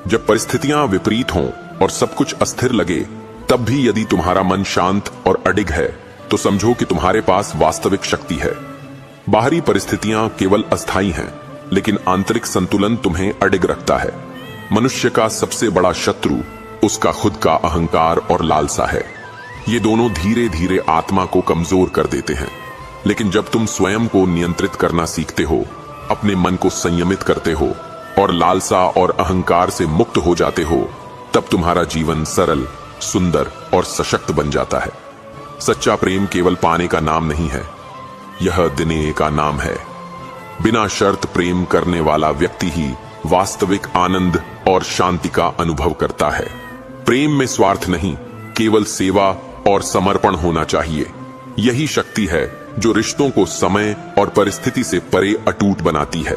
जब परिस्थितियां विपरीत हों और सब कुछ अस्थिर लगे, तब भी यदि तुम्हारा मन शांत और अडिग है तो समझो कि तुम्हारे पास वास्तविक शक्ति है। बाहरी परिस्थितियां केवल अस्थायी हैं, लेकिन आंतरिक संतुलन तुम्हें अडिग रखता है। मनुष्य का सबसे बड़ा शत्रु उसका खुद का अहंकार और लालसा है। ये दोनों धीरे धीरे आत्मा को कमजोर कर देते हैं। लेकिन जब तुम स्वयं को नियंत्रित करना सीखते हो, अपने मन को संयमित करते हो और लालसा और अहंकार से मुक्त हो जाते हो, तब तुम्हारा जीवन सरल, सुंदर और सशक्त बन जाता है। सच्चा प्रेम केवल पाने का नाम नहीं है, यह देने का नाम है। बिना शर्त प्रेम करने वाला व्यक्ति ही वास्तविक आनंद और शांति का अनुभव करता है। प्रेम में स्वार्थ नहीं, केवल सेवा और समर्पण होना चाहिए। यही शक्ति है जो रिश्तों को समय और परिस्थिति से परे अटूट बनाती है।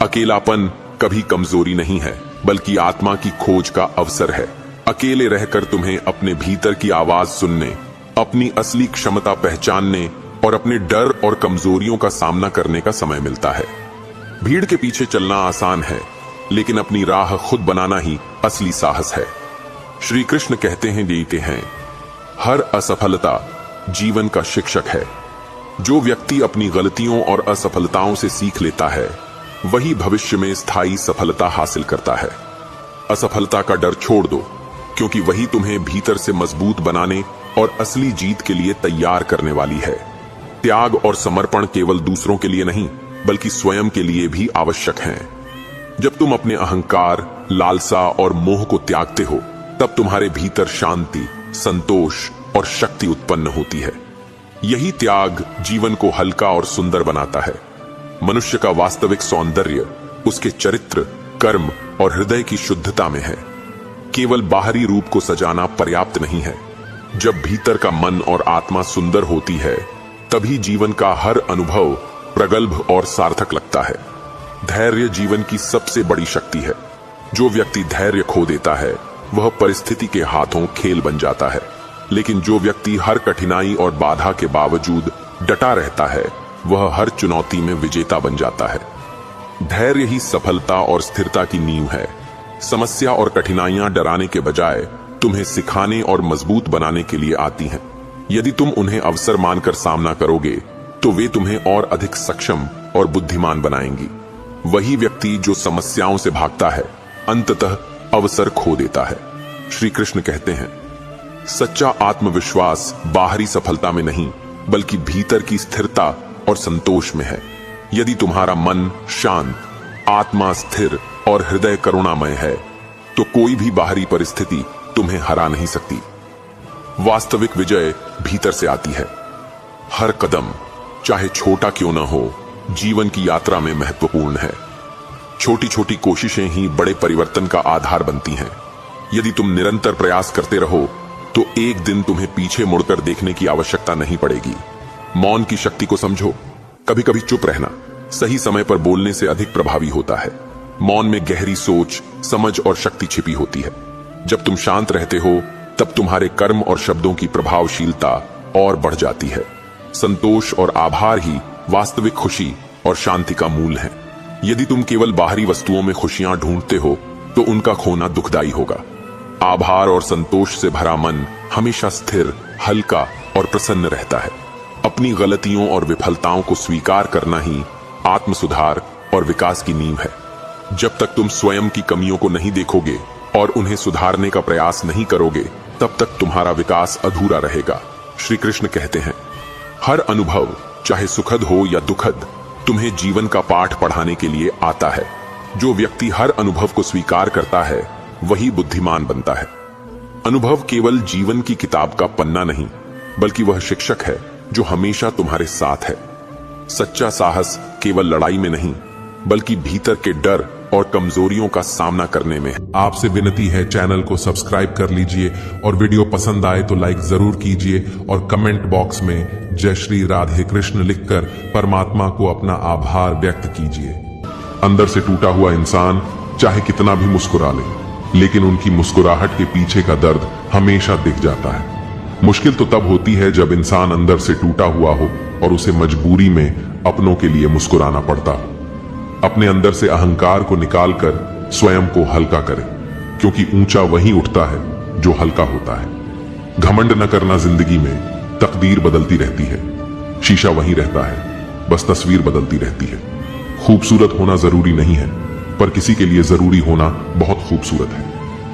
अकेलापन कभी कमजोरी नहीं है, बल्कि आत्मा की खोज का अवसर है। अकेले रहकर तुम्हें अपने भीतर की आवाज सुनने, अपनी असली क्षमता पहचानने और अपने डर और कमजोरियों का सामना करने का समय मिलता है। भीड़ के पीछे चलना आसान है, लेकिन अपनी राह खुद बनाना ही असली साहस है। श्री कृष्ण कहते हैं, हर असफलता जीवन का शिक्षक है। जो व्यक्ति अपनी गलतियों और असफलताओं से सीख लेता है, वही भविष्य में स्थायी सफलता हासिल करता है। असफलता का डर छोड़ दो, क्योंकि वही तुम्हें भीतर से मजबूत बनाने और असली जीत के लिए तैयार करने वाली है। त्याग और समर्पण केवल दूसरों के लिए नहीं, बल्कि स्वयं के लिए भी आवश्यक हैं। जब तुम अपने अहंकार, लालसा और मोह को त्यागते हो, तब तुम्हारे भीतर शांति, संतोष और शक्ति उत्पन्न होती है। यही त्याग जीवन को हल्का और सुंदर बनाता है। मनुष्य का वास्तविक सौंदर्य उसके चरित्र, कर्म और हृदय की शुद्धता में है। केवल बाहरी रूप को सजाना पर्याप्त नहीं है। जब भीतर का मन और आत्मा सुंदर होती है, तभी जीवन का हर अनुभव प्रगल्भ और सार्थक लगता है। धैर्य जीवन की सबसे बड़ी शक्ति है। जो व्यक्ति धैर्य खो देता है, वह परिस्थिति के हाथों खेल बन जाता है। लेकिन जो व्यक्ति हर कठिनाई और बाधा के बावजूद डटा रहता है, वह हर चुनौती में विजेता बन जाता है। धैर्य ही सफलता और स्थिरता की नींव है। समस्या और कठिनाइयां डराने के बजाय तुम्हें सिखाने और मजबूत बनाने के लिए आती हैं। यदि तुम उन्हें अवसर मानकर सामना करोगे, तो वे तुम्हें और अधिक सक्षम और बुद्धिमान बनाएंगी। वही व्यक्ति जो समस्याओं से भागता है, अंततः अवसर खो देता है। श्री कृष्ण कहते हैं, सच्चा आत्मविश्वास बाहरी सफलता में नहीं, बल्कि भीतर की स्थिरता और संतोष में है। यदि तुम्हारा मन शांत, आत्मा स्थिर और हृदय करुणामय है, तो कोई भी बाहरी परिस्थिति तुम्हें हरा नहीं सकती। वास्तविक विजय भीतर से आती है। हर कदम, चाहे छोटा क्यों न हो, जीवन की यात्रा में महत्वपूर्ण है। छोटी छोटी कोशिशें ही बड़े परिवर्तन का आधार बनती हैं। यदि तुम निरंतर प्रयास करते रहो, तो एक दिन तुम्हें पीछे मुड़कर देखने की आवश्यकता नहीं पड़ेगी। मौन की शक्ति को समझो। कभी कभी चुप रहना सही समय पर बोलने से अधिक प्रभावी होता है। मौन में गहरी सोच, समझ और शक्ति छिपी होती है। जब तुम शांत रहते हो, तब तुम्हारे कर्म और शब्दों की प्रभावशीलता और बढ़ जाती है। संतोष और आभार ही वास्तविक खुशी और शांति का मूल है। यदि तुम केवल बाहरी वस्तुओं में खुशियां ढूंढते हो, तो उनका खोना दुखदाई होगा। आभार और संतोष से भरा मन हमेशा स्थिर, हल्का और प्रसन्न रहता है। अपनी गलतियों और विफलताओं को स्वीकार करना ही आत्म सुधार और विकास की नींव है। जब तक तुम स्वयं की कमियों को नहीं देखोगे और उन्हें सुधारने का प्रयास नहीं करोगे, तब तक तुम्हारा विकास अधूरा रहेगा। श्री कृष्ण कहते हैं, हर अनुभव, चाहे सुखद हो या दुखद, तुम्हें जीवन का पाठ पढ़ाने के लिए आता है। जो व्यक्ति हर अनुभव को स्वीकार करता है, वही बुद्धिमान बनता है। अनुभव केवल जीवन की किताब का पन्ना नहीं, बल्कि वह शिक्षक है जो हमेशा तुम्हारे साथ है। सच्चा साहस केवल लड़ाई में नहीं, बल्कि भीतर के डर और कमजोरियों का सामना करने में है। आपसे विनती है, चैनल को सब्सक्राइब कर लीजिए और वीडियो पसंद आए तो लाइक जरूर कीजिए और कमेंट बॉक्स में जय श्री राधे कृष्ण लिखकर परमात्मा को अपना आभार व्यक्त कीजिए। अंदर से टूटा हुआ इंसान चाहे कितना भी मुस्कुरा ले, लेकिन उनकी मुस्कुराहट के पीछे का दर्द हमेशा दिख जाता है। मुश्किल तो तब होती है जब इंसान अंदर से टूटा हुआ हो और उसे मजबूरी में अपनों के लिए मुस्कुराना पड़ता हो। अपने अंदर से अहंकार को निकालकर स्वयं को हल्का करें। क्योंकि ऊंचा वही उठता है जो हल्का होता है। घमंड न करना जिंदगी में, तकदीर बदलती रहती है। शीशा वहीं रहता है, बस तस्वीर बदलती रहती है। खूबसूरत होना जरूरी नहीं है, पर किसी के लिए जरूरी होना बहुत खूबसूरत है।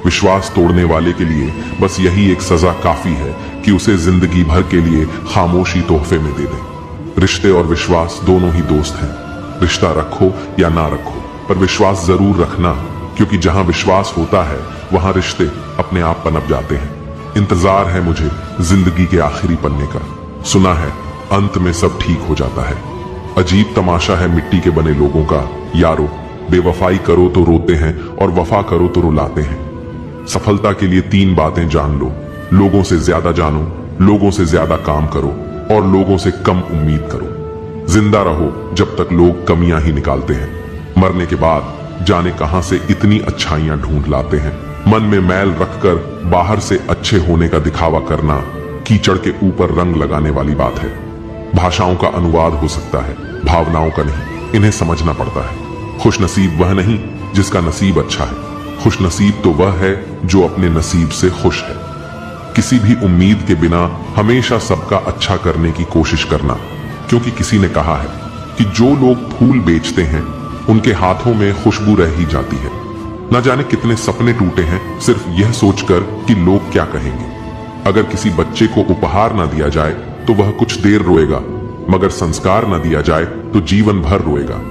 विश्वास तोड़ने वाले के लिए बस यही एक सजा काफी है कि उसे जिंदगी भर के लिए खामोशी तोहफे में दे दे। रिश्ते और विश्वास दोनों ही दोस्त हैं। रिश्ता रखो या ना रखो, पर विश्वास जरूर रखना, क्योंकि जहां विश्वास होता है वहां रिश्ते अपने आप पनप जाते हैं। इंतजार है मुझे जिंदगी के आखिरी पन्ने का। सुना है अंत में सब ठीक हो जाता है। अजीब तमाशा है मिट्टी के बने लोगों का। यारो, बेवफाई करो तो रोते हैं और वफा करो तो रुलाते हैं। सफलता के लिए 3 बातें जान लो। लोगों से ज्यादा जानो, लोगों से ज्यादा काम करो और लोगों से कम उम्मीद करो। जिंदा रहो जब तक लोग कमियां ही निकालते हैं। मरने के बाद जाने कहां से इतनी अच्छाइयां ढूंढ लाते हैं। मन में मैल रखकर बाहर से अच्छे होने का दिखावा करना कीचड़ के ऊपर रंग लगाने वाली बात है। भाषाओं का अनुवाद हो सकता है, भावनाओं का नहीं। इन्हें समझना पड़ता है। खुशनसीब वह नहीं जिसका नसीब अच्छा है। खुशनसीब तो वह है जो अपने नसीब से खुश है। किसी भी उम्मीद के बिना हमेशा सबका अच्छा करने की कोशिश करना, क्योंकि किसी ने कहा है कि जो लोग फूल बेचते हैं उनके हाथों में खुशबू रह ही जाती है। न जाने कितने सपने टूटे हैं सिर्फ यह सोचकर कि लोग क्या कहेंगे। अगर किसी बच्चे को उपहार न दिया जाए तो वह कुछ देर रोएगा, मगर संस्कार न दिया जाए तो जीवन भर रोएगा।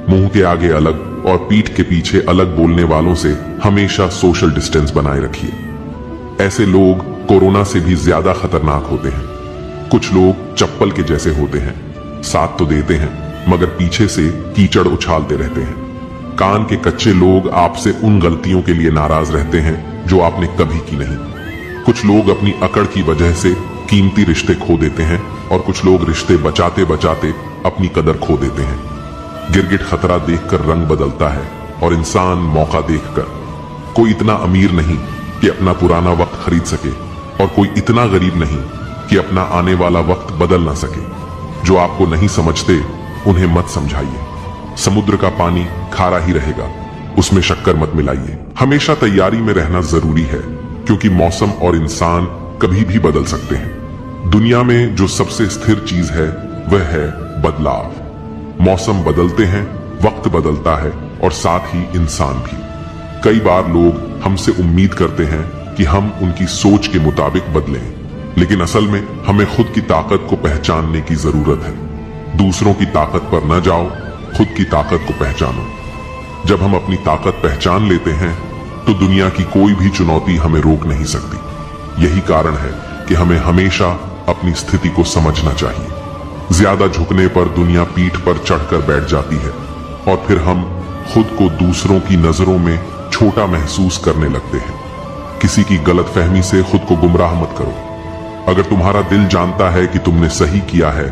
मुंह के आगे अलग और पीठ के पीछे अलग बोलने वालों से हमेशा सोशल डिस्टेंस बनाए रखिए। ऐसे लोग कोरोना से भी ज्यादा खतरनाक होते हैं। कुछ लोग चप्पल के जैसे होते हैं, साथ तो देते हैं मगर पीछे से कीचड़ उछालते रहते हैं। कान के कच्चे लोग आपसे उन गलतियों के लिए नाराज रहते हैं जो आपने कभी की नहीं। कुछ लोग अपनी अकड़ की वजह से कीमती रिश्ते खो देते हैं और कुछ लोग रिश्ते बचाते बचाते अपनी कदर खो देते हैं। गिरगिट खतरा देखकर रंग बदलता है और इंसान मौका देखकर। कोई इतना अमीर नहीं कि अपना पुराना वक्त खरीद सके और कोई इतना गरीब नहीं कि अपना आने वाला वक्त बदल ना सके। जो आपको नहीं समझते उन्हें मत समझाइए। समुद्र का पानी खारा ही रहेगा, उसमें शक्कर मत मिलाइए। हमेशा तैयारी में रहना जरूरी है, क्योंकि मौसम और इंसान कभी भी बदल सकते हैं। दुनिया में जो सबसे स्थिर चीज है वह है बदलाव। मौसम बदलते हैं, वक्त बदलता है और साथ ही इंसान भी। कई बार लोग हमसे उम्मीद करते हैं कि हम उनकी सोच के मुताबिक बदलें, लेकिन असल में हमें खुद की ताकत को पहचानने की जरूरत है। दूसरों की ताकत पर न जाओ, खुद की ताकत को पहचानो। जब हम अपनी ताकत पहचान लेते हैं तो दुनिया की कोई भी चुनौती हमें रोक नहीं सकती। यही कारण है कि हमें हमेशा अपनी स्थिति को समझना चाहिए। ज्यादा झुकने पर दुनिया पीठ पर चढ़कर बैठ जाती है और फिर हम खुद को दूसरों की नजरों में छोटा महसूस करने लगते हैं। किसी की गलतफहमी से खुद को गुमराह मत करो। अगर तुम्हारा दिल जानता है कि तुमने सही किया है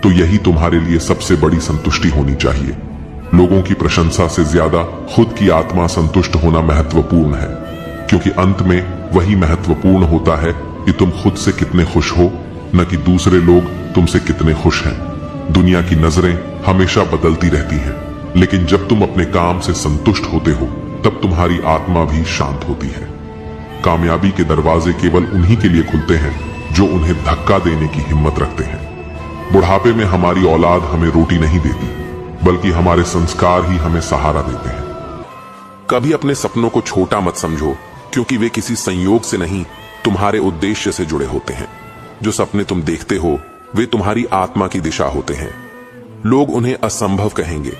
तो यही तुम्हारे लिए सबसे बड़ी संतुष्टि होनी चाहिए। लोगों की प्रशंसा से ज्यादा खुद की आत्मा संतुष्ट होना महत्वपूर्ण है, क्योंकि अंत में वही महत्वपूर्ण होता है कि तुम खुद से कितने खुश हो, न कि दूसरे लोग तुमसे कितने खुश हैं। दुनिया की नजरें हमेशा बदलती रहती हैं, लेकिन जब तुम अपने काम से संतुष्ट होते हो तब तुम्हारी आत्मा भी शांत होती है। कामयाबी के दरवाजे केवल उन्हीं के लिए खुलते हैं जो उन्हें धक्का देने की हिम्मत रखते हैं। बुढ़ापे में हमारी औलाद हमें रोटी नहीं देती, बल्कि हमारे संस्कार ही हमें सहारा देते हैं। कभी अपने सपनों को छोटा मत समझो, क्योंकि वे किसी संयोग से नहीं, तुम्हारे उद्देश्य से जुड़े होते हैं। जो सपने तुम देखते हो वे तुम्हारी आत्मा की दिशा होते हैं। लोग उन्हें असंभव कहेंगे,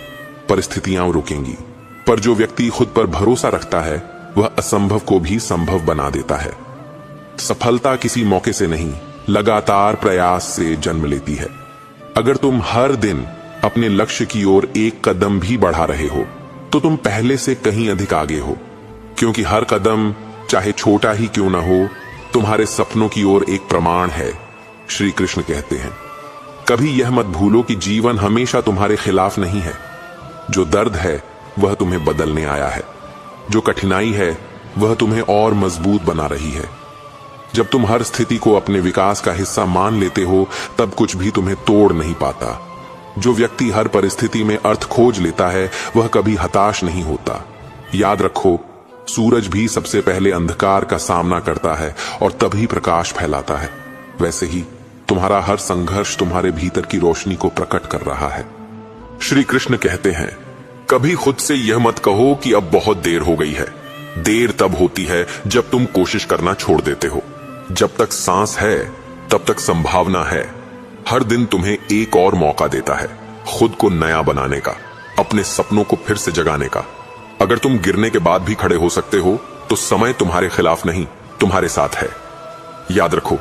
परिस्थितियां रोकेंगी, पर जो व्यक्ति खुद पर भरोसा रखता है वह असंभव को भी संभव बना देता है। सफलता किसी मौके से नहीं, लगातार प्रयास से जन्म लेती है। अगर तुम हर दिन अपने लक्ष्य की ओर एक कदम भी बढ़ा रहे हो तो तुम पहले से कहीं अधिक आगे हो, क्योंकि हर कदम चाहे छोटा ही क्यों ना हो तुम्हारे सपनों की ओर एक प्रमाण है। श्री कृष्ण कहते हैं, कभी यह मत भूलो कि जीवन हमेशा तुम्हारे खिलाफ नहीं है। जो दर्द है वह तुम्हें बदलने आया है, जो कठिनाई है वह तुम्हें और मजबूत बना रही है। जब तुम हर स्थिति को अपने विकास का हिस्सा मान लेते हो तब कुछ भी तुम्हें तोड़ नहीं पाता। जो व्यक्ति हर परिस्थिति में अर्थ खोज लेता है वह कभी हताश नहीं होता। याद रखो, सूरज भी सबसे पहले अंधकार का सामना करता है और तभी प्रकाश फैलाता है। वैसे ही तुम्हारा हर संघर्ष तुम्हारे भीतर की रोशनी को प्रकट कर रहा है। श्री कृष्ण कहते हैं, कभी खुद से यह मत कहो कि अब बहुत देर हो गई है। देर तब होती है जब तुम कोशिश करना छोड़ देते हो। जब तक सांस है तब तक संभावना है। हर दिन तुम्हें एक और मौका देता है खुद को नया बनाने का, अपने सपनों को फिर से जगाने का। अगर तुम गिरने के बाद भी खड़े हो सकते हो तो समय तुम्हारे खिलाफ नहीं, तुम्हारे साथ है। याद रखो,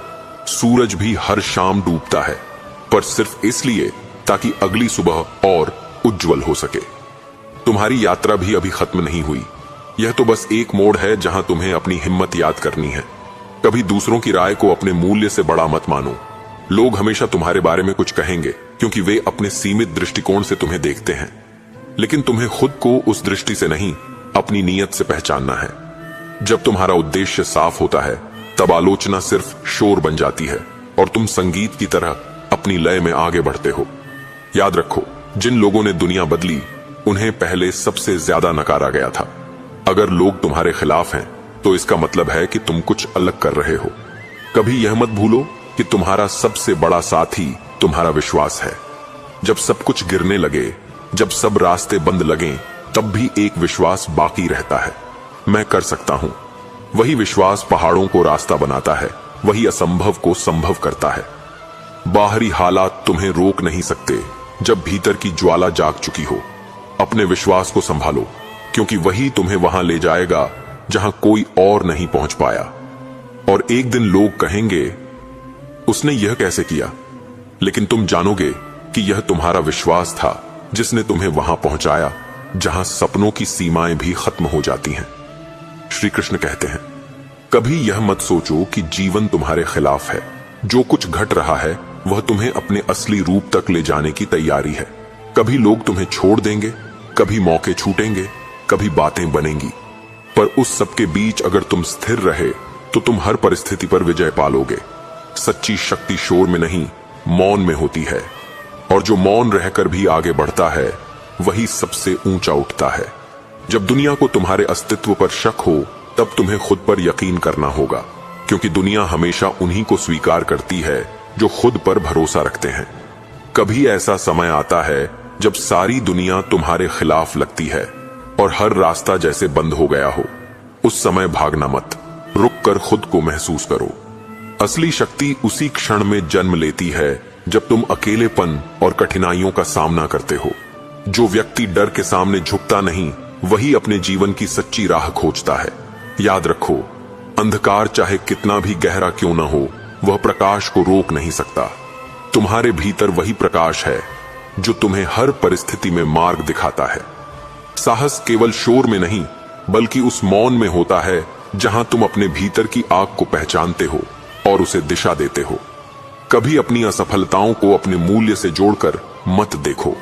सूरज भी हर शाम डूबता है, पर सिर्फ इसलिए ताकि अगली सुबह और उज्जवल हो सके। तुम्हारी यात्रा भी अभी खत्म नहीं हुई। यह तो बस एक मोड़ है जहां तुम्हें अपनी हिम्मत याद करनी है। कभी दूसरों की राय को अपने मूल्य से बड़ा मत मानो। लोग हमेशा तुम्हारे बारे में कुछ कहेंगे क्योंकि वे अपने सीमित दृष्टिकोण से तुम्हें देखते हैं, लेकिन तुम्हें खुद को उस दृष्टि से नहीं, अपनी नीयत से पहचानना है। जब तुम्हारा उद्देश्य साफ होता है तब आलोचना सिर्फ शोर बन जाती है और तुम संगीत की तरह अपनी लय में आगे बढ़ते हो। याद रखो, जिन लोगों ने दुनिया बदली उन्हें पहले सबसे ज्यादा नकारा गया था। अगर लोग तुम्हारे खिलाफ हैं तो इसका मतलब है कि तुम कुछ अलग कर रहे हो। कभी यह मत भूलो कि तुम्हारा सबसे बड़ा साथी तुम्हारा विश्वास है। जब सब कुछ गिरने लगे, जब सब रास्ते बंद लगें, तब भी एक विश्वास बाकी रहता है, मैं कर सकता हूं। वही विश्वास पहाड़ों को रास्ता बनाता है, वही असंभव को संभव करता है। बाहरी हालात तुम्हें रोक नहीं सकते जब भीतर की ज्वाला जाग चुकी हो। अपने विश्वास को संभालो, क्योंकि वही तुम्हें वहां ले जाएगा जहां कोई और नहीं पहुंच पाया। और एक दिन लोग कहेंगे, उसने यह कैसे किया? लेकिन तुम जानोगे कि यह तुम्हारा विश्वास था जिसने तुम्हें वहां पहुंचाया जहां सपनों की सीमाएं भी खत्म हो जाती हैं। श्री कृष्ण कहते हैं, कभी यह मत सोचो कि जीवन तुम्हारे खिलाफ है। जो कुछ घट रहा है वह तुम्हें अपने असली रूप तक ले जाने की तैयारी है। कभी लोग तुम्हें छोड़ देंगे, कभी मौके छूटेंगे, कभी बातें बनेंगी, पर उस सबके बीच अगर तुम स्थिर रहे तो तुम हर परिस्थिति पर विजय पालोगे। सच्ची शक्ति शोर में नहीं, मौन में होती है, और जो मौन रहकर भी आगे बढ़ता है वही सबसे ऊंचा उठता है। जब दुनिया को तुम्हारे अस्तित्व पर शक हो तब तुम्हें खुद पर यकीन करना होगा, क्योंकि दुनिया हमेशा उन्हीं को स्वीकार करती है जो खुद पर भरोसा रखते हैं। कभी ऐसा समय आता है जब सारी दुनिया तुम्हारे खिलाफ लगती है और हर रास्ता जैसे बंद हो गया हो। उस समय भागना मत, रुक कर खुद को महसूस करो। असली शक्ति उसी क्षण में जन्म लेती है जब तुम अकेलेपन और कठिनाइयों का सामना करते हो। जो व्यक्ति डर के सामने झुकता नहीं, वही अपने जीवन की सच्ची राह खोजता है। याद रखो, अंधकार चाहे कितना भी गहरा क्यों ना हो, वह प्रकाश को रोक नहीं सकता। तुम्हारे भीतर वही प्रकाश है जो तुम्हें हर परिस्थिति में मार्ग दिखाता है। साहस केवल शोर में नहीं, बल्कि उस मौन में होता है जहां तुम अपने भीतर की आग को पहचानते हो और उसे दिशा देते हो। कभी अपनी असफलताओं को अपने मूल्य से जोड़कर मत देखो।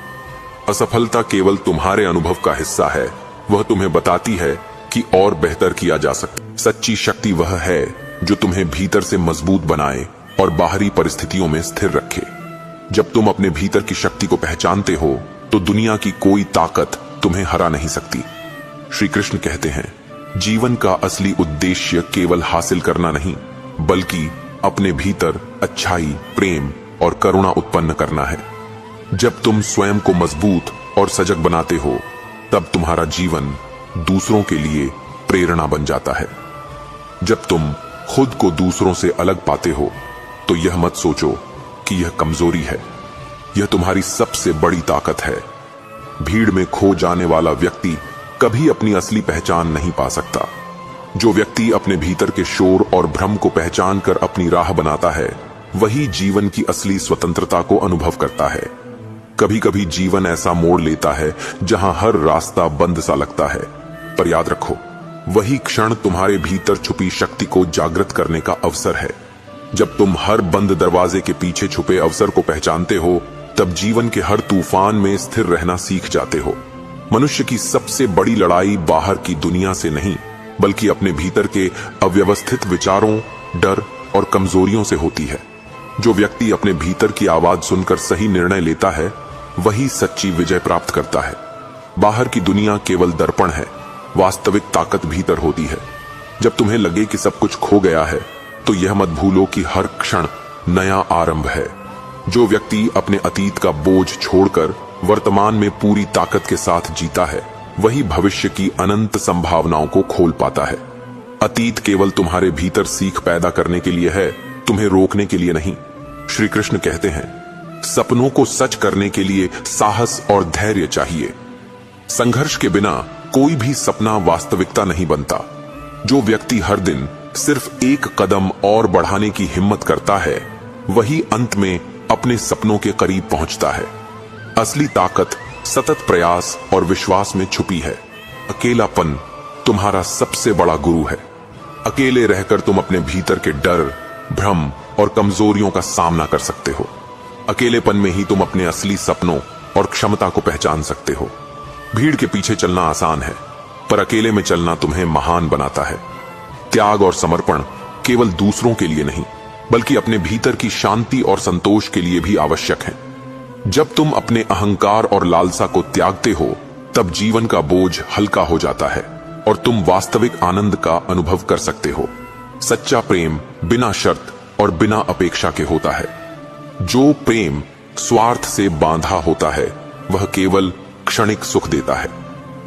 असफलता केवल तुम्हारे अनुभव का हिस्सा है, वह तुम्हें बताती है कि और बेहतर किया जा सकता है। सच्ची शक्ति वह है जो तुम्हें भीतर से मजबूत बनाए और बाहरी परिस्थितियों में स्थिर रखे। जब तुम अपने भीतर की शक्ति को पहचानते हो तो दुनिया की कोई ताकत तुम्हें हरा नहीं सकती। श्री कृष्ण कहते हैं, जीवन का असली उद्देश्य केवल हासिल करना नहीं, बल्कि अपने भीतर अच्छाई, प्रेम और करुणा उत्पन्न करना है। जब तुम स्वयं को मजबूत और सजग बनाते हो, तब तुम्हारा जीवन दूसरों के लिए प्रेरणा बन जाता है। जब तुम खुद को दूसरों से अलग पाते हो तो यह मत सोचो कि यह कमजोरी है, यह तुम्हारी सबसे बड़ी ताकत है। भीड़ में खो जाने वाला व्यक्ति कभी अपनी असली पहचान नहीं पा सकता। जो व्यक्ति अपने भीतर के शोर और भ्रम को पहचान कर अपनी राह बनाता है, वही जीवन की असली स्वतंत्रता को अनुभव करता है। कभी कभी जीवन ऐसा मोड़ लेता है जहां हर रास्ता बंद सा लगता है, पर याद रखो, वही क्षण तुम्हारे भीतर छुपी शक्ति को जागृत करने का अवसर है। जब तुम हर बंद दरवाजे के पीछे छुपे अवसर को पहचानते हो, तब जीवन के हर तूफान में स्थिर रहना सीख जाते हो। मनुष्य की सबसे बड़ी लड़ाई बाहर की दुनिया से नहीं, बल्कि अपने भीतर के अव्यवस्थित विचारों, डर और कमजोरियों से होती है। जो व्यक्ति अपने भीतर की आवाज सुनकर सही निर्णय लेता है, वही सच्ची विजय प्राप्त करता है। बाहर की दुनिया केवल दर्पण है, वास्तविक ताकत भीतर होती है। जब तुम्हें लगे कि सब कुछ खो गया है, तो यह मत भूलो कि हर क्षण नया आरंभ है। जो व्यक्ति अपने अतीत का बोझ छोड़कर वर्तमान में पूरी ताकत के साथ जीता है, वही भविष्य की अनंत संभावनाओं को खोल पाता है। अतीत केवल तुम्हारे भीतर सीख पैदा करने के लिए है, तुम्हें रोकने के लिए नहीं। श्री कृष्ण कहते हैं, सपनों को सच करने के लिए साहस और धैर्य चाहिए। संघर्ष के बिना कोई भी सपना वास्तविकता नहीं बनता। जो व्यक्ति हर दिन सिर्फ एक कदम और बढ़ाने की हिम्मत करता है, वही अंत में अपने सपनों के करीब पहुंचता है। असली ताकत सतत प्रयास और विश्वास में छुपी है। अकेलापन तुम्हारा सबसे बड़ा गुरु है। अकेले रहकर तुम अपने भीतर के डर, भ्रम और कमजोरियों का सामना कर सकते हो। अकेलेपन में ही तुम अपने असली सपनों और क्षमता को पहचान सकते हो। भीड़ के पीछे चलना आसान है, पर अकेले में चलना तुम्हें महान बनाता है। त्याग और समर्पण केवल दूसरों के लिए नहीं, बल्कि अपने भीतर की शांति और संतोष के लिए भी आवश्यक है। जब तुम अपने अहंकार और लालसा को त्यागते हो, तब जीवन का बोझ हल्का हो जाता है और तुम वास्तविक आनंद का अनुभव कर सकते हो। सच्चा प्रेम बिना शर्त और बिना अपेक्षा के होता है। जो प्रेम स्वार्थ से बांधा होता है, वह केवल क्षणिक सुख देता है।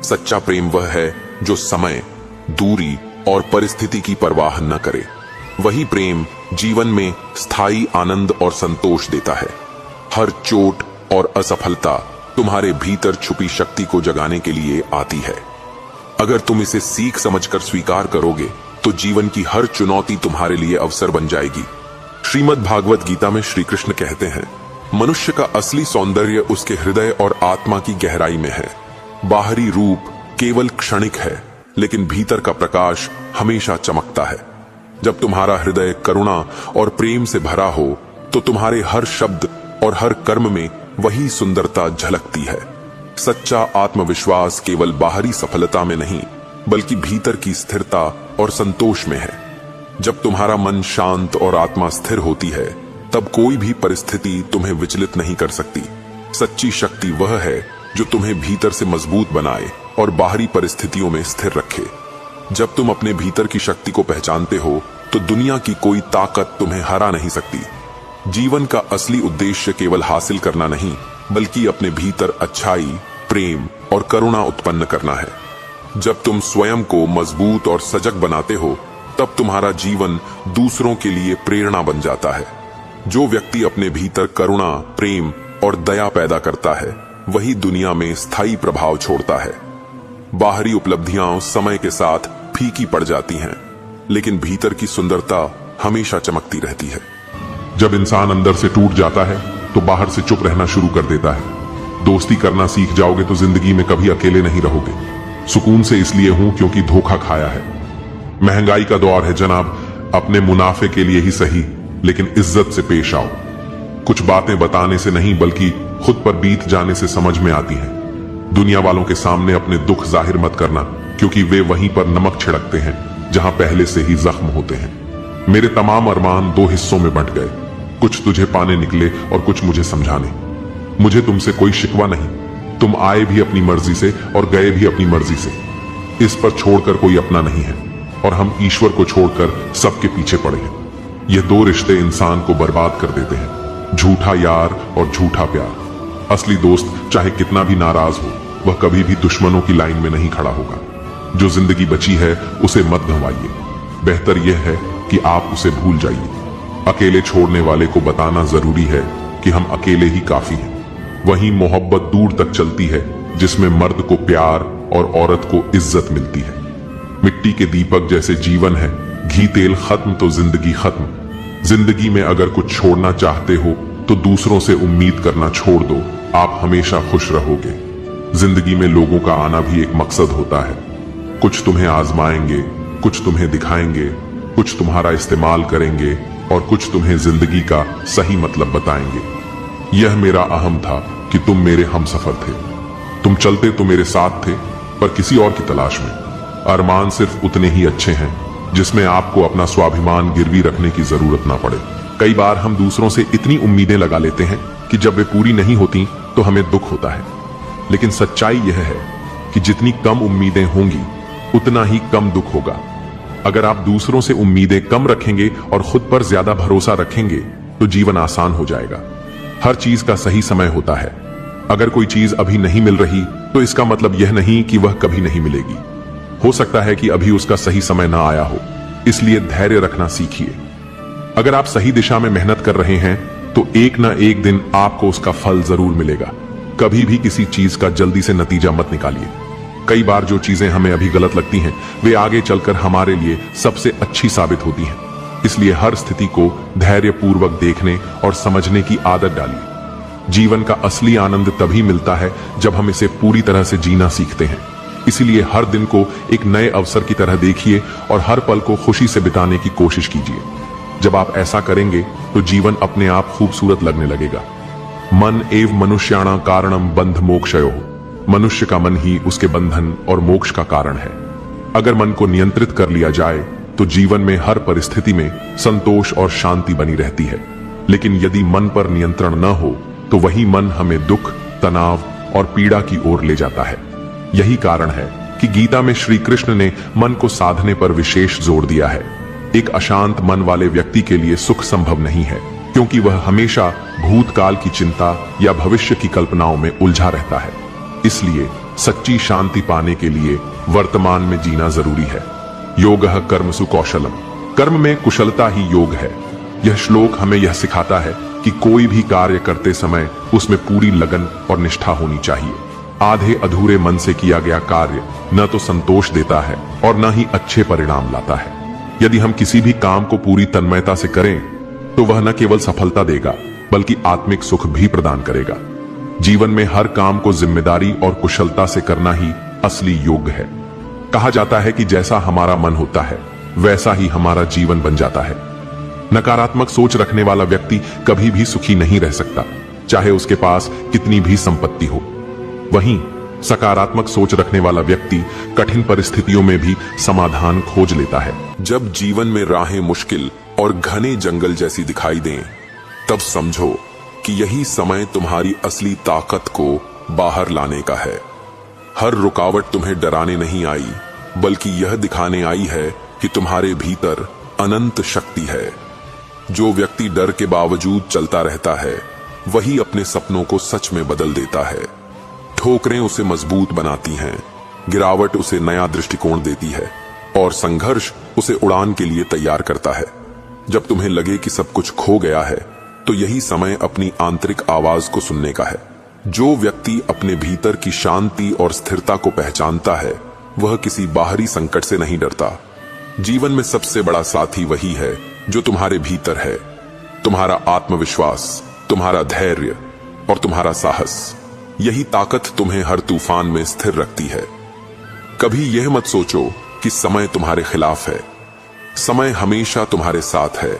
सच्चा प्रेम वह है जो समय, दूरी और परिस्थिति की परवाह न करे। वही प्रेम जीवन में स्थायी आनंद और संतोष देता है। हर चोट और असफलता तुम्हारे भीतर छुपी शक्ति को जगाने के लिए आती है। अगर तुम इसे सीख समझकर स्वीकार करोगे, तो जीवन की हर चुनौती तुम्हारे लिए अवसर बन जाएगी। श्रीमद् भागवत गीता में श्री कृष्ण कहते हैं, मनुष्य का असली सौंदर्य उसके हृदय और आत्मा की गहराई में है। बाहरी रूप केवल क्षणिक है, लेकिन भीतर का प्रकाश हमेशा चमकता है। जब तुम्हारा हृदय करुणा और प्रेम से भरा हो, तो तुम्हारे हर शब्द और हर कर्म में वही सुंदरता झलकती है। सच्चा आत्मविश्वास केवल बाहरी सफलता में नहीं, बल्कि भीतर की स्थिरता और संतोष में है। जब तुम्हारा मन शांत और आत्मा स्थिर होती है, तब कोई भी परिस्थिति तुम्हें विचलित नहीं कर सकती। सच्ची शक्ति वह है जो तुम्हें भीतर से मजबूत बनाए और बाहरी परिस्थितियों में स्थिर रखे। जब तुम अपने भीतर की शक्ति को पहचानते हो, तो दुनिया की कोई ताकत तुम्हें हरा नहीं सकती। जीवन का असली उद्देश्य केवल हासिल करना नहीं, बल्कि अपने भीतर अच्छाई, प्रेम और करुणा उत्पन्न करना है। जब तुम स्वयं को मजबूत और सजग बनाते हो, तब तुम्हारा जीवन दूसरों के लिए प्रेरणा बन जाता है। जो व्यक्ति अपने भीतर करुणा, प्रेम और दया पैदा करता है, वही दुनिया में स्थायी प्रभाव छोड़ता है। बाहरी उपलब्धियां समय के साथ फीकी पड़ जाती हैं, लेकिन भीतर की सुंदरता हमेशा चमकती रहती है। जब इंसान अंदर से टूट जाता है, तो बाहर से चुप रहना शुरू कर देता है। दोस्ती करना सीख जाओगे तो जिंदगी में कभी अकेले नहीं रहोगे। सुकून से इसलिए हूं क्योंकि धोखा खाया है। महंगाई का दौर है जनाब, अपने मुनाफे के लिए ही सही, लेकिन इज्जत से पेश आओ। कुछ बातें बताने से नहीं, बल्कि खुद पर बीत जाने से समझ में आती हैं। दुनिया वालों के सामने अपने दुख जाहिर मत करना, क्योंकि वे वहीं पर नमक छिड़कते हैं जहां पहले से ही जख्म होते हैं। मेरे तमाम अरमान दो हिस्सों में बंट गए, कुछ तुझे पाने निकले और कुछ मुझे समझाने। मुझे तुमसे कोई शिकवा नहीं, तुम आए भी अपनी मर्जी से और गए भी अपनी मर्जी से। इस पर छोड़कर कोई अपना नहीं है, और हम ईश्वर को छोड़कर सबके पीछे पड़े हैं। यह दो रिश्ते इंसान को बर्बाद कर देते हैं, झूठा यार और झूठा प्यार। असली दोस्त चाहे कितना भी नाराज हो, वह कभी भी दुश्मनों की लाइन में नहीं खड़ा होगा। जो जिंदगी बची है, उसे मत गंवाइए। बेहतर यह है कि आप उसे भूल जाइए। अकेले छोड़ने वाले को बताना जरूरी है कि हम अकेले ही काफी हैं। वही मोहब्बत दूर तक चलती है, जिसमें मर्द को प्यार और औरत को इज्जत मिलती है। मिट्टी के दीपक जैसे जीवन है, घी तेल खत्म तो जिंदगी खत्म। जिंदगी में अगर कुछ छोड़ना चाहते हो, तो दूसरों से उम्मीद करना छोड़ दो, आप हमेशा खुश रहोगे। जिंदगी में लोगों का आना भी एक मकसद होता है। कुछ तुम्हें आजमाएंगे, कुछ तुम्हें दिखाएंगे, कुछ तुम्हारा इस्तेमाल करेंगे और कुछ तुम्हें जिंदगी का सही मतलब बताएंगे। यह मेरा अहम था कि तुम मेरे हमसफर थे। तुम चलते तो मेरे साथ थे, पर किसी और की तलाश में। अरमान सिर्फ उतने ही अच्छे हैं जिसमें आपको अपना स्वाभिमान गिरवी रखने की जरूरत ना पड़े। कई बार हम दूसरों से इतनी उम्मीदें लगा लेते हैं कि जब वे पूरी नहीं होती तो हमें दुख होता है। लेकिन सच्चाई यह है कि जितनी कम उम्मीदें होंगी, उतना ही कम दुख होगा। अगर आप दूसरों से उम्मीदें कम रखेंगे और खुद पर ज्यादा भरोसा रखेंगे तो जीवन आसान हो जाएगा। हर चीज का सही समय होता है। अगर कोई चीज अभी नहीं मिल रही तो इसका मतलब यह नहीं कि वह कभी नहीं मिलेगी। हो सकता है कि अभी उसका सही समय ना आया हो, इसलिए धैर्य रखना सीखिए। अगर आप सही दिशा में मेहनत कर रहे हैं तो एक ना एक दिन आपको उसका फल जरूर मिलेगा। कभी भी किसी चीज का जल्दी से नतीजा मत निकालिए। कई बार जो चीजें हमें अभी गलत लगती हैं वे आगे चलकर हमारे लिए सबसे अच्छी साबित होती हैं। इसलिए हर स्थिति को धैर्यपूर्वक देखने और समझने की आदत डालिए। जीवन का असली आनंद तभी मिलता है जब हम इसे पूरी तरह से जीना सीखते हैं। इसीलिए हर दिन को एक नए अवसर की तरह देखिए और हर पल को खुशी से बिताने की कोशिश कीजिए। जब आप ऐसा करेंगे तो जीवन अपने आप खूबसूरत लगने लगेगा। मन एव मनुष्याणां कारणम बंध मोक्षयो। मनुष्य का मन ही उसके बंधन और मोक्ष का कारण है। अगर मन को नियंत्रित कर लिया जाए तो जीवन में हर परिस्थिति में संतोष और शांति बनी रहती है। लेकिन यदि मन पर नियंत्रण न हो तो वही मन हमें दुख, तनाव और पीड़ा की ओर ले जाता है। यही कारण है कि गीता में श्री कृष्ण ने मन को साधने पर विशेष जोर दिया है। एक अशांत मन वाले व्यक्ति के लिए सुख संभव नहीं है, क्योंकि वह हमेशा भूतकाल की चिंता या भविष्य की कल्पनाओं में उलझा रहता है। इसलिए सच्ची शांति पाने के लिए वर्तमान में जीना जरूरी है। योगः कर्मसु कौशलम। कर्म में कुशलता ही योग है। यह श्लोक हमें यह सिखाता है कि कोई भी कार्य करते समय उसमें पूरी लगन और निष्ठा होनी चाहिए। आधे अधूरे मन से किया गया कार्य न तो संतोष देता है और न ही अच्छे परिणाम लाता है। यदि हम किसी भी काम को पूरी तन्मयता से करें तो वह न केवल सफलता देगा बल्कि आत्मिक सुख भी प्रदान करेगा। जीवन में हर काम को जिम्मेदारी और कुशलता से करना ही असली योग है। कहा जाता है कि जैसा हमारा मन होता है वैसा ही हमारा जीवन बन जाता है। नकारात्मक सोच रखने वाला व्यक्ति कभी भी सुखी नहीं रह सकता, चाहे उसके पास कितनी भी संपत्ति हो। वहीं सकारात्मक सोच रखने वाला व्यक्ति कठिन परिस्थितियों में भी समाधान खोज लेता है। जब जीवन में राहें मुश्किल और घने जंगल जैसी दिखाई दें, तब समझो कि यही समय तुम्हारी असली ताकत को बाहर लाने का है। हर रुकावट तुम्हें डराने नहीं आई, बल्कि यह दिखाने आई है कि तुम्हारे भीतर अनंत शक्ति है। जो व्यक्ति डर के बावजूद चलता रहता है वही अपने सपनों को सच में बदल देता है। ठोकरें उसे मजबूत बनाती हैं, गिरावट उसे नया दृष्टिकोण देती है और संघर्ष उसे उड़ान के लिए तैयार करता है। जब तुम्हें लगे कि सब कुछ खो गया है तो यही समय अपनी आंतरिक आवाज को सुनने का है। जो व्यक्ति अपने भीतर की शांति और स्थिरता को पहचानता है वह किसी बाहरी संकट से नहीं डरता। जीवन में सबसे बड़ा साथी वही है जो तुम्हारे भीतर है। तुम्हारा आत्मविश्वास, तुम्हारा धैर्य और तुम्हारा साहस, यही ताकत तुम्हें हर तूफान में स्थिर रखती है। कभी यह मत सोचो कि समय तुम्हारे खिलाफ है। समय हमेशा तुम्हारे साथ है,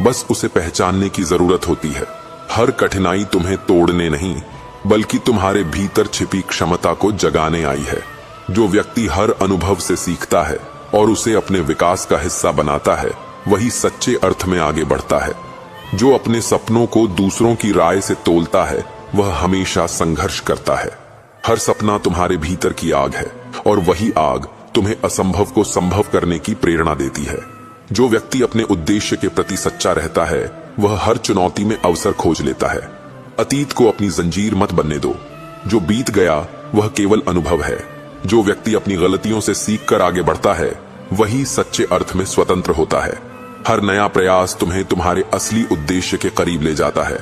बस उसे पहचानने की जरूरत होती है। हर कठिनाई तुम्हें तोड़ने नहीं बल्कि तुम्हारे भीतर छिपी क्षमता को जगाने आई है। जो व्यक्ति हर अनुभव से सीखता है और उसे अपने विकास का हिस्सा बनाता है वही सच्चे अर्थ में आगे बढ़ता है। जो अपने सपनों को दूसरों की राय से तोलता है वह हमेशा संघर्ष करता है। हर सपना तुम्हारे भीतर की आग है और वही आग तुम्हें असंभव को संभव करने की प्रेरणा देती है। जो व्यक्ति अपने उद्देश्य के प्रति सच्चा रहता है वह हर चुनौती में अवसर खोज लेता है। अतीत को अपनी जंजीर मत बनने दो। जो बीत गया वह केवल अनुभव है। जो व्यक्ति अपनी गलतियों से सीख कर आगे बढ़ता है वही सच्चे अर्थ में स्वतंत्र होता है। हर नया प्रयास तुम्हें तुम्हारे असली उद्देश्य के करीब ले जाता है।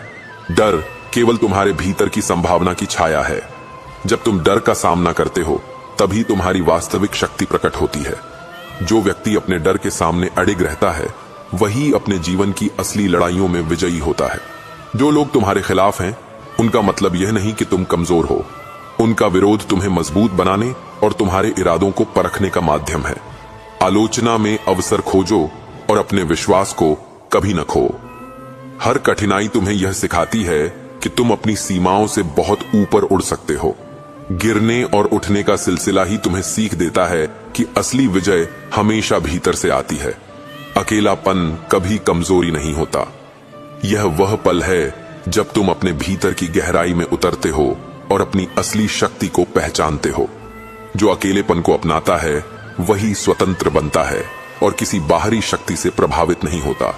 डर केवल तुम्हारे भीतर की संभावना की छाया है। जब तुम डर का सामना करते हो तभी तुम्हारी वास्तविक शक्ति प्रकट होती है। जो व्यक्ति अपने डर के सामने अडिग रहता है वही अपने जीवन की असली लड़ाइयों में विजयी होता है। जो लोग तुम्हारे खिलाफ हैं उनका मतलब यह नहीं कि तुम कमजोर हो। उनका विरोध तुम्हें मजबूत बनाने और तुम्हारे इरादों को परखने का माध्यम है। आलोचना में अवसर खोजो और अपने विश्वास को कभी न खो। हर कठिनाई तुम्हें यह सिखाती है कि तुम अपनी सीमाओं से बहुत ऊपर उड़ सकते हो। गिरने और उठने का सिलसिला ही तुम्हें सीख देता है कि असली विजय हमेशा भीतर से आती है। अकेलापन कभी कमजोरी नहीं होता। यह वह पल है जब तुम अपने भीतर की गहराई में उतरते हो और अपनी असली शक्ति को पहचानते हो। जो अकेलेपन को अपनाता है वही स्वतंत्र बनता है और किसी बाहरी शक्ति से प्रभावित नहीं होता।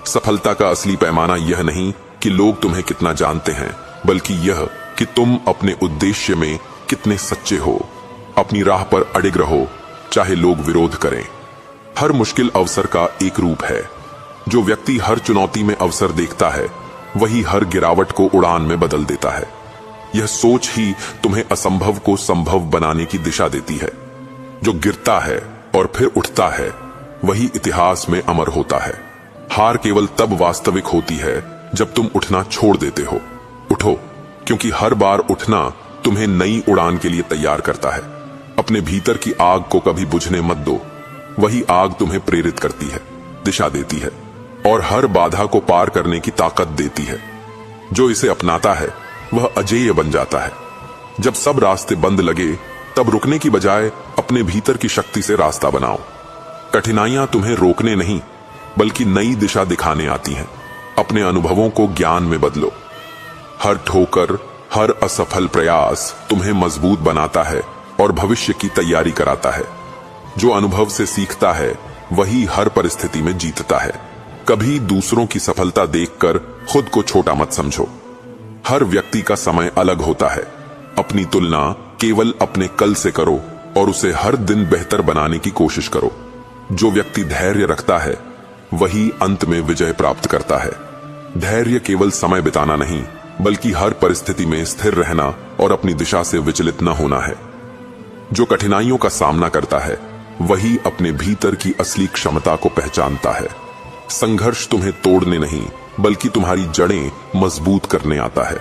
सफलता का असली पैमाना यह नहीं कि लोग तुम्हें कितना जानते हैं, बल्कि यह कि तुम अपने उद्देश्य में कितने सच्चे हो। अपनी राह पर अडिग रहो, चाहे लोग विरोध करें। हर मुश्किल अवसर का एक रूप है। जो व्यक्ति हर चुनौती में अवसर देखता है, वही हर गिरावट को उड़ान में बदल देता है। यह सोच ही तुम्हें असंभव को संभव बनाने की दिशा देती है। जो गिरता है और फिर उठता है, वही इतिहास में अमर होता है। हार केवल तब वास्तविक होती है जब तुम उठना छोड़ देते हो। उठो, क्योंकि हर बार उठना तुम्हें नई उड़ान के लिए तैयार करता है। अपने भीतर की आग को कभी बुझने मत दो। वही आग तुम्हें प्रेरित करती है, दिशा देती है और हर बाधा को पार करने की ताकत देती है। जो इसे अपनाता है वह अजेय बन जाता है। जब सब रास्ते बंद लगे, तब रुकने की बजाय अपने भीतर की शक्ति से रास्ता बनाओ। कठिनाइयां तुम्हें रोकने नहीं, बल्कि नई दिशा दिखाने आती हैं। अपने अनुभवों को ज्ञान में बदलो। हर ठोकर, हर असफल प्रयास तुम्हें मजबूत बनाता है और भविष्य की तैयारी कराता है। जो अनुभव से सीखता है, वही हर परिस्थिति में जीतता है। कभी दूसरों की सफलता देखकर खुद को छोटा मत समझो। हर व्यक्ति का समय अलग होता है। अपनी तुलना केवल अपने कल से करो और उसे हर दिन बेहतर बनाने की कोशिश करो। जो व्यक्ति धैर्य रखता है, वही अंत में विजय प्राप्त करता है। धैर्य केवल समय बिताना नहीं, बल्कि हर परिस्थिति में स्थिर रहना और अपनी दिशा से विचलित न होना है। जो कठिनाइयों का सामना करता है, वही अपने भीतर की असली क्षमता को पहचानता है। संघर्ष तुम्हें तोड़ने नहीं, बल्कि तुम्हारी जड़ें मजबूत करने आता है।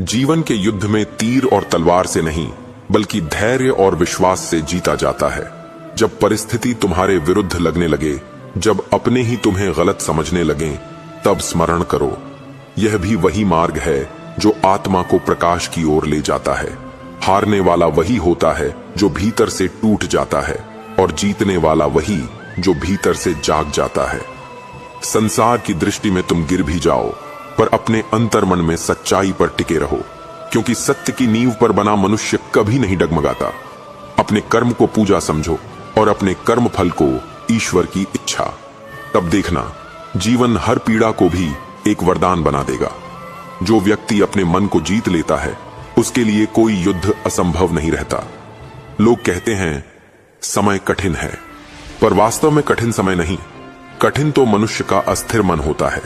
जीवन के युद्ध में तीर और तलवार से नहीं, बल्कि धैर्य और विश्वास से जीता जाता है। जब परिस्थिति तुम्हारे विरुद्ध लगने लगे, जब अपने ही तुम्हें गलत समझने लगे, तब स्मरण करो, यह भी वही मार्ग है जो आत्मा को प्रकाश की ओर ले जाता है। हारने वाला वही होता है जो भीतर से टूट जाता है, और जीतने वाला वही जो भीतर से जाग जाता है। संसार की दृष्टि में तुम गिर भी जाओ, पर अपने अंतर्मन में सच्चाई पर टिके रहो, क्योंकि सत्य की नींव पर बना मनुष्य कभी नहीं डगमगाता। अपने कर्म को पूजा समझो और अपने कर्म फल को ईश्वर की इच्छा। तब देखना, जीवन हर पीड़ा को भी एक वरदान बना देगा। जो व्यक्ति अपने मन को जीत लेता है, उसके लिए कोई युद्ध असंभव नहीं रहता। लोग कहते हैं समय कठिन है, पर वास्तव में कठिन समय नहीं, कठिन तो मनुष्य का अस्थिर मन होता है।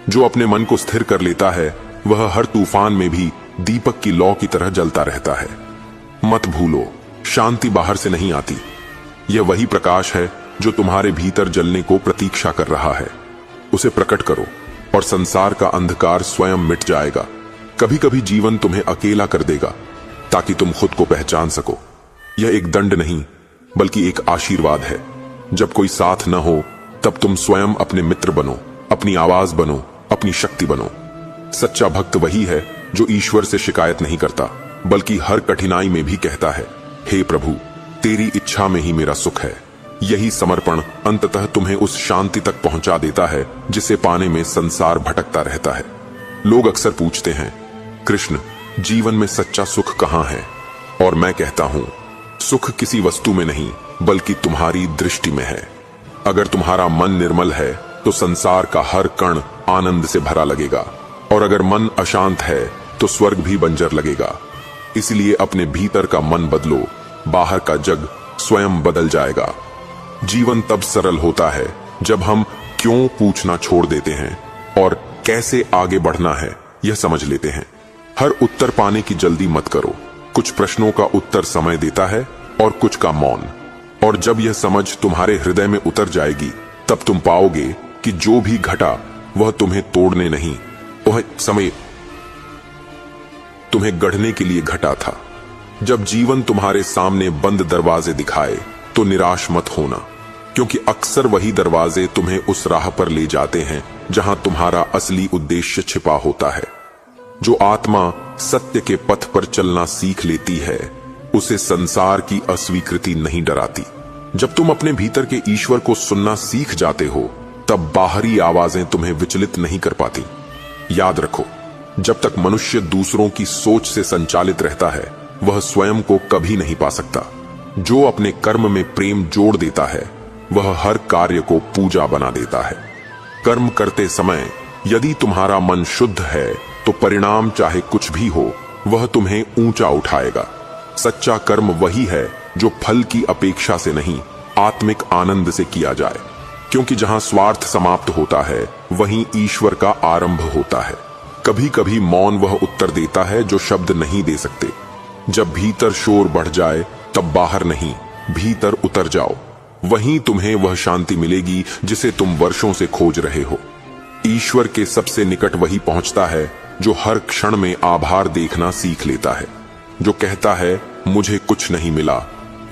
जो अपने मन को स्थिर कर लेता है, वह हर तूफान में भी दीपक की लौ की तरह जलता रहता है। मत भूलो, शांति बाहर से नहीं आती। यह वही प्रकाश है जो तुम्हारे भीतर जलने को प्रतीक्षा कर रहा है। उसे प्रकट करो और संसार का अंधकार स्वयं मिट जाएगा। कभी कभी जीवन तुम्हें अकेला कर देगा, ताकि तुम खुद को पहचान सको। यह एक दंड नहीं, बल्कि एक आशीर्वाद है। जब कोई साथ न हो, तब तुम स्वयं अपने मित्र बनो, अपनी आवाज बनो, अपनी शक्ति बनो। सच्चा भक्त वही है जो ईश्वर से शिकायत नहीं करता, बल्कि हर कठिनाई में भी कहता है, हे प्रभु, तेरी इच्छा में ही मेरा सुख है। यही समर्पण अंततः तुम्हें उस शांति तक पहुंचा देता है जिसे पाने में संसार भटकता रहता है। लोग अक्सर पूछते हैं, कृष्ण, जीवन में सच्चा सुख कहां है? और मैं कहता हूं, सुख किसी वस्तु में नहीं, बल्कि तुम्हारी दृष्टि में है। अगर तुम्हारा मन निर्मल है, तो संसार का हर कण आनंद से भरा लगेगा, और अगर मन अशांत है, तो स्वर्ग भी बंजर लगेगा। इसलिए अपने भीतर का मन बदलो, बाहर का जग स्वयं बदल जाएगा। जीवन तब सरल होता है जब हम क्यों पूछना छोड़ देते हैं और कैसे आगे बढ़ना है यह समझ लेते हैं। हर उत्तर पाने की जल्दी मत करो। कुछ प्रश्नों का उत्तर समय देता है और कुछ का मौन। और जब यह समझ तुम्हारे हृदय में उतर जाएगी, तब तुम पाओगे कि जो भी घटा वह तुम्हें तोड़ने नहीं, वह समय तुम्हें गढ़ने के लिए घटा था। जब जीवन तुम्हारे सामने बंद दरवाजे दिखाए, तो निराश मत होना, क्योंकि अक्सर वही दरवाजे तुम्हें उस राह पर ले जाते हैं जहां तुम्हारा असली उद्देश्य छिपा होता है। जो आत्मा सत्य के पथ पर चलना सीख लेती है, उसे संसार की अस्वीकृति नहीं डराती। जब तुम अपने भीतर के ईश्वर को सुनना सीख जाते हो, तब बाहरी आवाजें तुम्हें विचलित नहीं कर पाती। याद रखो, जब तक मनुष्य दूसरों की सोच से संचालित रहता है, वह स्वयं को कभी नहीं पा सकता। जो अपने कर्म में प्रेम जोड़ देता है वह हर कार्य को पूजा बना देता है। कर्म करते समय यदि तुम्हारा मन शुद्ध है तो परिणाम चाहे कुछ भी हो वह तुम्हें ऊंचा उठाएगा। सच्चा कर्म वही है जो फल की अपेक्षा से नहीं, आत्मिक आनंद से किया जाए, क्योंकि जहां स्वार्थ समाप्त होता है वहीं ईश्वर का आरंभ होता है। कभी कभी मौन वह उत्तर देता है जो शब्द नहीं दे सकते। जब भीतर शोर बढ़ जाए तब बाहर नहीं, भीतर उतर जाओ, वहीं तुम्हें वह शांति मिलेगी जिसे तुम वर्षों से खोज रहे हो। ईश्वर के सबसे निकट वही पहुंचता है जो हर क्षण में आभार देखना सीख लेता है, जो कहता है मुझे कुछ नहीं मिला,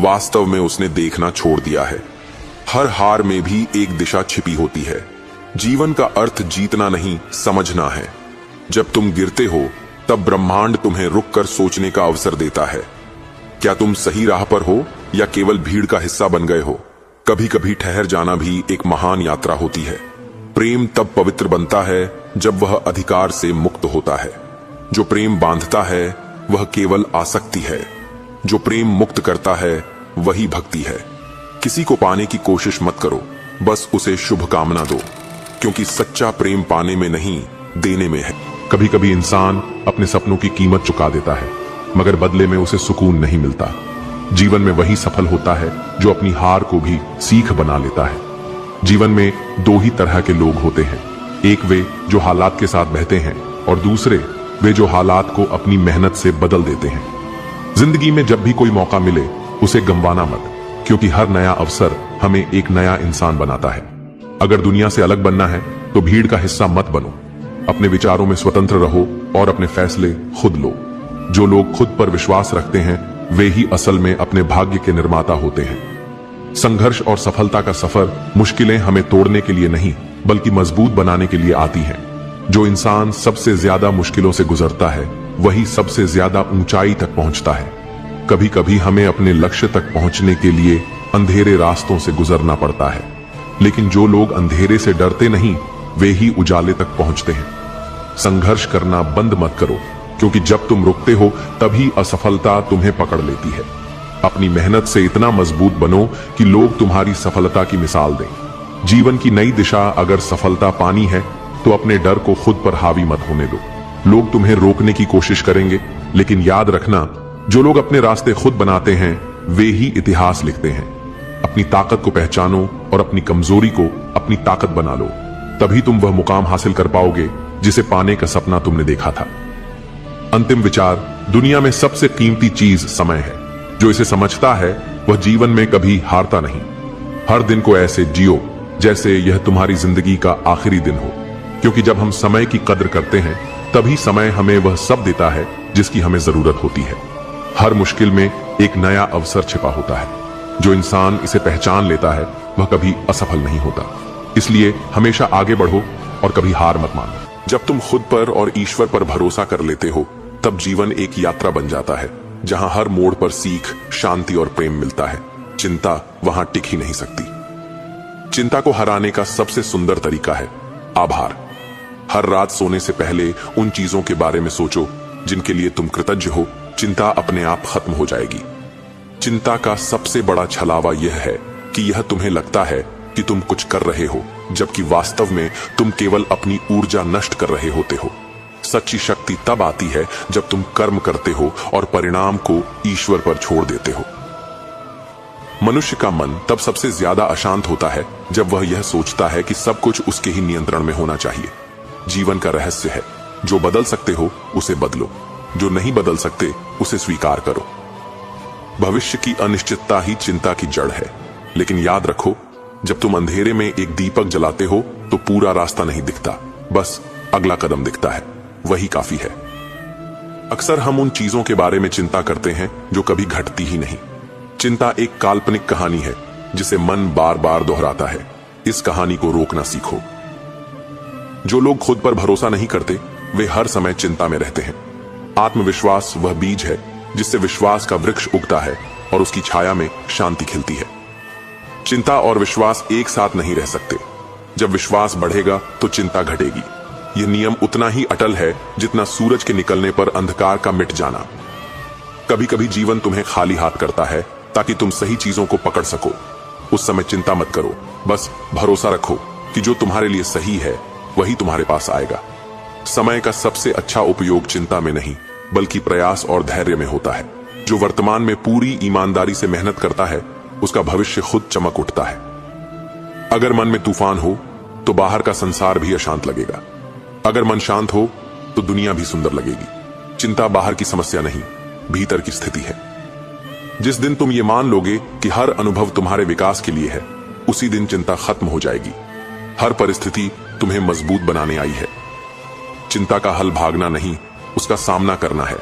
वास्तव में उसने देखना छोड़ दिया है। हर हार में भी एक दिशा छिपी होती है। जीवन का अर्थ जीतना नहीं, समझना है। जब तुम गिरते हो तब ब्रह्मांड तुम्हें रुककर सोचने का अवसर देता है। क्या तुम सही राह पर हो या केवल भीड़ का हिस्सा बन गए हो? कभी कभी ठहर जाना भी एक महान यात्रा होती है। प्रेम तब पवित्र बनता है जब वह अधिकार से मुक्त होता है। जो प्रेम बांधता है वह केवल आसक्ति है, जो प्रेम मुक्त करता है वही भक्ति है। किसी को पाने की कोशिश मत करो, बस उसे शुभकामना दो, क्योंकि सच्चा प्रेम पाने में नहीं, देने में है। कभी कभी इंसान अपने सपनों की कीमत चुका देता है, मगर बदले में उसे सुकून नहीं मिलता। जीवन में वही सफल होता है जो अपनी हार को भी सीख बना लेता है। जीवन में दो ही तरह के लोग होते हैं, एक वे जो हालात के साथ बहते हैं और दूसरे वे जो हालात को अपनी मेहनत से बदल देते हैं। जिंदगी में जब भी कोई मौका मिले उसे गंवाना मत, क्योंकि हर नया अवसर हमें एक नया इंसान बनाता है। अगर दुनिया से अलग बनना है तो भीड़ का हिस्सा मत बनो। अपने विचारों में स्वतंत्र रहो और अपने फैसले खुद लो। जो लोग खुद पर विश्वास रखते हैं वे ही असल में अपने भाग्य के निर्माता होते हैं। संघर्ष और सफलता का सफर मुश्किलें हमें तोड़ने के लिए नहीं बल्कि मजबूत बनाने के लिए आती हैं। जो इंसान सबसे ज्यादा मुश्किलों से गुजरता है वही सबसे ज्यादा ऊंचाई तक पहुंचता है। कभी कभी हमें अपने लक्ष्य तक पहुंचने के लिए अंधेरे रास्तों से गुजरना पड़ता है, लेकिन जो लोग अंधेरे से डरते नहीं वे ही उजाले तक पहुंचते हैं। संघर्ष करना बंद मत करो, क्योंकि जब तुम रुकते हो तभी असफलता तुम्हें पकड़ लेती है। अपनी मेहनत से इतना मजबूत बनो कि लोग तुम्हारी सफलता की मिसाल दें। जीवन की नई दिशा अगर सफलता पानी है तो अपने डर को खुद पर हावी मत होने दो। लोग तुम्हें रोकने की कोशिश करेंगे, लेकिन याद रखना, जो लोग अपने रास्ते खुद बनाते हैं वे ही इतिहास लिखते हैं। अपनी ताकत को पहचानो और अपनी कमजोरी को अपनी ताकत बना लो, तभी तुम वह मुकाम हासिल कर पाओगे जिसे पाने का सपना तुमने देखा था। अंतिम विचार, दुनिया में सबसे कीमती चीज समय है। जो इसे समझता है वह जीवन में कभी हारता नहीं। हर दिन को ऐसे जियो जैसे यह तुम्हारी जिंदगी का आखिरी दिन हो, क्योंकि जब हम समय की कद्र करते हैं तभी समय हमें वह सब देता है जिसकी हमें जरूरत होती है। हर मुश्किल में एक नया अवसर छिपा होता है। जो इंसान इसे पहचान लेता है वह कभी असफल नहीं होता। इसलिए हमेशा आगे बढ़ो और कभी हार मत मानो। जब तुम खुद पर और ईश्वर पर भरोसा कर लेते हो तब जीवन एक यात्रा बन जाता है, जहां हर मोड़ पर सीख, शांति और प्रेम मिलता है। चिंता वहां टिक ही नहीं सकती। चिंता को हराने का सबसे सुंदर तरीका है आभार। हर रात सोने से पहले उन चीजों के बारे में सोचो जिनके लिए तुम कृतज्ञ हो। चिंता अपने आप खत्म हो जाएगी। चिंता का सबसे बड़ा छलावा यह है कि यह तुम्हें लगता है कि तुम कुछ कर रहे हो, जबकि वास्तव में तुम केवल अपनी ऊर्जा नष्ट कर रहे होते हो। सच्ची शक्ति तब आती है जब तुम कर्म करते हो और परिणाम को ईश्वर पर छोड़ देते हो। मनुष्य का मन तब सबसे ज्यादा अशांत होता है जब वह यह सोचता है कि सब कुछ उसके ही नियंत्रण में होना चाहिए। जीवन का रहस्य है, जो बदल सकते हो उसे बदलो, जो नहीं बदल सकते उसे स्वीकार करो। भविष्य की अनिश्चितता ही चिंता की जड़ है, लेकिन याद रखो, जब तुम अंधेरे में एक दीपक जलाते हो तो पूरा रास्ता नहीं दिखता, बस अगला कदम दिखता है, वही काफी है। अक्सर हम उन चीजों के बारे में चिंता करते हैं जो कभी घटती ही नहीं। चिंता एक काल्पनिक कहानी है जिसे मन बार बार दोहराता है। इस कहानी को रोकना सीखो। जो लोग खुद पर भरोसा नहीं करते वे हर समय चिंता में रहते हैं। आत्मविश्वास वह बीज है जिससे विश्वास का वृक्ष उगता है और उसकी छाया में शांति खिलती है। चिंता और विश्वास एक साथ नहीं रह सकते। जब विश्वास बढ़ेगा तो चिंता घटेगी। यह नियम उतना ही अटल है जितना सूरज के निकलने पर अंधकार का मिट जाना। कभी कभी जीवन तुम्हें खाली हाथ करता है, ताकि तुम सही चीजों को पकड़ सको। उस समय चिंता मत करो, बस भरोसा रखो कि जो तुम्हारे लिए सही है वही तुम्हारे पास आएगा। समय का सबसे अच्छा उपयोग चिंता में नहीं बल्कि प्रयास और धैर्य में होता है। जो वर्तमान में पूरी ईमानदारी से मेहनत करता है उसका भविष्य खुद चमक उठता है। अगर मन में तूफान हो तो बाहर का संसार भी अशांत लगेगा। अगर मन शांत हो तो दुनिया भी सुंदर लगेगी। चिंता बाहर की समस्या नहीं, भीतर की स्थिति है। जिस दिन तुम ये मान लोगे कि हर अनुभव तुम्हारे विकास के लिए है, उसी दिन चिंता खत्म हो जाएगी। हर परिस्थिति तुम्हें मजबूत बनाने आई है। चिंता का हल भागना नहीं, उसका सामना करना है।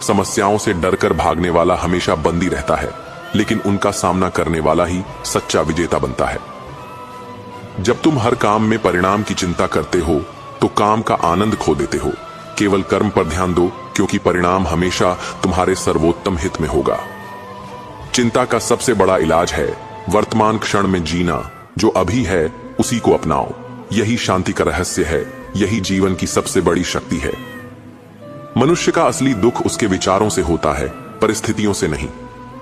समस्याओं से डरकर भागने वाला हमेशा बंदी रहता है, लेकिन उनका सामना करने वाला ही सच्चा विजेता बनता है। जब तुम हर काम में परिणाम की चिंता करते हो तो काम का आनंद खो देते हो। केवल कर्म पर ध्यान दो, क्योंकि परिणाम हमेशा तुम्हारे सर्वोत्तम हित में होगा। चिंता का सबसे बड़ा इलाज है वर्तमान क्षण में जीना। जो अभी है उसी को अपनाओ। यही शांति का रहस्य है, यही जीवन की सबसे बड़ी शक्ति है। मनुष्य का असली दुख उसके विचारों से होता है, परिस्थितियों से नहीं।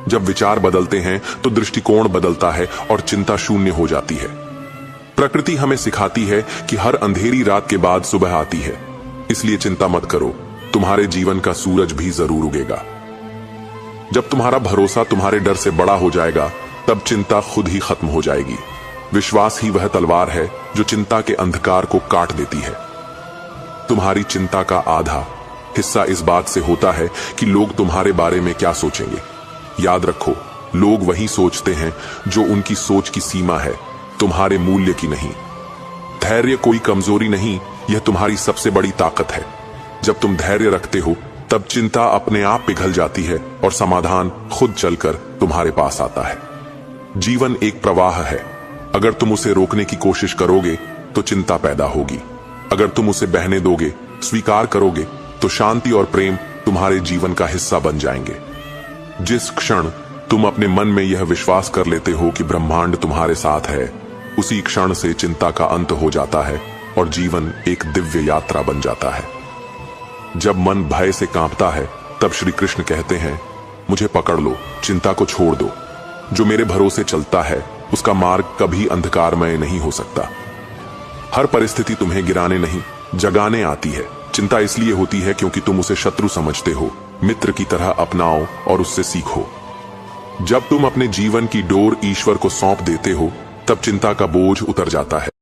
जब विचार बदलते हैं तो दृष्टिकोण बदलता है और चिंता शून्य हो जाती है। प्रकृति हमें सिखाती है कि हर अंधेरी रात के बाद सुबह आती है, इसलिए चिंता मत करो, तुम्हारे जीवन का सूरज भी जरूर उगेगा। जब तुम्हारा भरोसा तुम्हारे डर से बड़ा हो जाएगा, तब चिंता खुद ही खत्म हो जाएगी। विश्वास ही वह तलवार है जो चिंता के अंधकार को काट देती है। तुम्हारी चिंता का आधा हिस्सा इस बात से होता है कि लोग तुम्हारे बारे में क्या सोचेंगे। याद रखो, लोग वही सोचते हैं जो उनकी सोच की सीमा है, तुम्हारे मूल्य की नहीं। धैर्य कोई कमजोरी नहीं, यह तुम्हारी सबसे बड़ी ताकत है। जब तुम धैर्य रखते हो तब चिंता अपने आप पिघल जाती है और समाधान खुद चलकर तुम्हारे पास आता है। जीवन एक प्रवाह है, अगर तुम उसे रोकने की कोशिश करोगे तो चिंता पैदा होगी। अगर तुम उसे बहने दोगे, स्वीकार करोगे, तो शांति और प्रेम तुम्हारे जीवन का हिस्सा बन जाएंगे। जिस क्षण तुम अपने मन में यह विश्वास कर लेते हो कि ब्रह्मांड तुम्हारे साथ है, उसी क्षण से चिंता का अंत हो जाता है और जीवन एक दिव्य यात्रा बन जाता है। जब मन भय से कांपता है, तब श्री कृष्ण कहते हैं, मुझे पकड़ लो, चिंता को छोड़ दो। जो मेरे भरोसे चलता है उसका मार्ग कभी अंधकारमय नहीं हो सकता। हर परिस्थिति तुम्हें गिराने नहीं, जगाने आती है। चिंता इसलिए होती है क्योंकि तुम उसे शत्रु समझते हो। मित्र की तरह अपनाओ और उससे सीखो। जब तुम अपने जीवन की डोर ईश्वर को सौंप देते हो, तब चिंता का बोझ उतर जाता है।